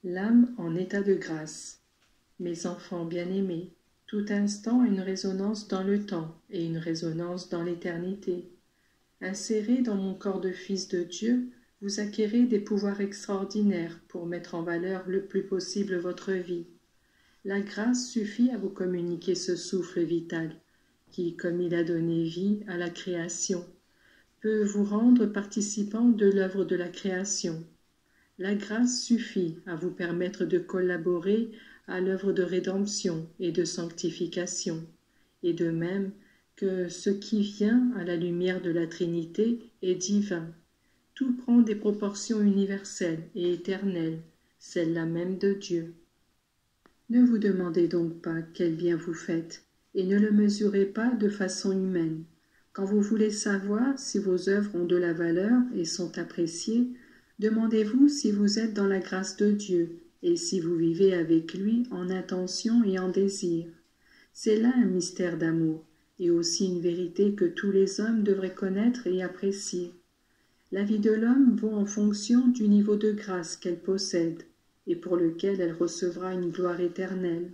L'âme en état de grâce. Mes enfants bien-aimés, tout instant a une résonance dans le temps et une résonance dans l'éternité. Insérés dans mon corps de fils de Dieu, vous acquérez des pouvoirs extraordinaires pour mettre en valeur le plus possible votre vie. La grâce suffit à vous communiquer ce souffle vital qui, comme il a donné vie à la création, peut vous rendre participant de l'œuvre de la création. La grâce suffit à vous permettre de collaborer à l'œuvre de rédemption et de sanctification, et de même que ce qui vient à la lumière de la Trinité est divin. Tout prend des proportions universelles et éternelles, celles-là même de Dieu. Ne vous demandez donc pas quel bien vous faites, et ne le mesurez pas de façon humaine. Quand vous voulez savoir si vos œuvres ont de la valeur et sont appréciées, demandez-vous si vous êtes dans la grâce de Dieu et si vous vivez avec lui en intention et en désir. C'est là un mystère d'amour et aussi une vérité que tous les hommes devraient connaître et apprécier. La vie de l'homme vaut en fonction du niveau de grâce qu'elle possède et pour lequel elle recevra une gloire éternelle.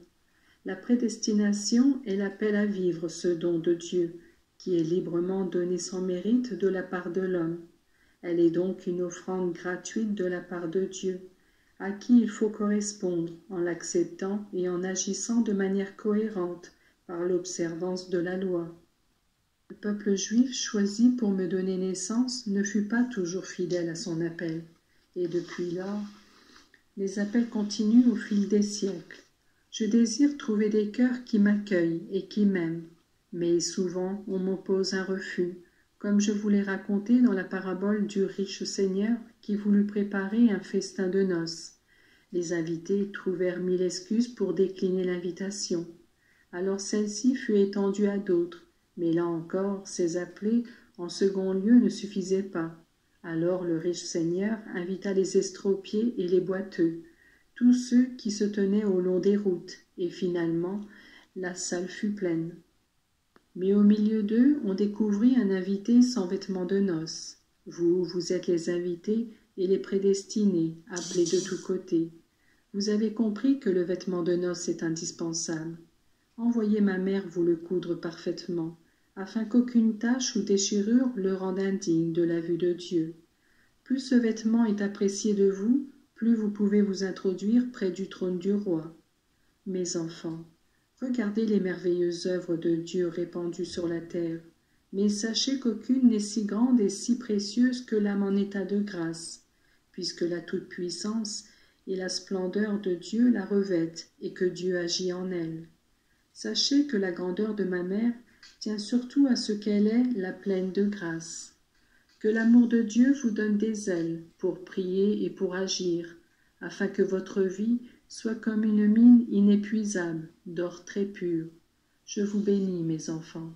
La prédestination est l'appel à vivre ce don de Dieu qui est librement donné sans mérite de la part de l'homme. Elle est donc une offrande gratuite de la part de Dieu, à qui il faut correspondre en l'acceptant et en agissant de manière cohérente par l'observance de la loi. Le peuple juif choisi pour me donner naissance ne fut pas toujours fidèle à son appel, et depuis lors, les appels continuent au fil des siècles. Je désire trouver des cœurs qui m'accueillent et qui m'aiment, mais souvent on m'oppose un refus, comme je vous l'ai raconté dans la parabole du riche seigneur qui voulut préparer un festin de noces. Les invités trouvèrent 1000 excuses pour décliner l'invitation. Alors celle-ci fut étendue à d'autres, mais là encore, ces appelés en second lieu ne suffisaient pas. Alors le riche seigneur invita les estropiés et les boiteux, tous ceux qui se tenaient au long des routes, et finalement, la salle fut pleine. Mais au milieu d'eux, on découvrit un invité sans vêtements de noces. Vous êtes les invités et les prédestinés, appelés de tous côtés. Vous avez compris que le vêtement de noces est indispensable. Envoyez ma mère vous le coudre parfaitement, afin qu'aucune tache ou déchirure le rende indigne de la vue de Dieu. Plus ce vêtement est apprécié de vous, plus vous pouvez vous introduire près du trône du roi. Mes enfants, regardez les merveilleuses œuvres de Dieu répandues sur la terre, mais sachez qu'aucune n'est si grande et si précieuse que l'âme en état de grâce, puisque la toute-puissance et la splendeur de Dieu la revêtent et que Dieu agit en elle. Sachez que la grandeur de ma mère tient surtout à ce qu'elle est la pleine de grâce. Que l'amour de Dieu vous donne des ailes pour prier et pour agir, afin que votre vie soit comme une mine inépuisable d'or très pur. Je vous bénis, mes enfants.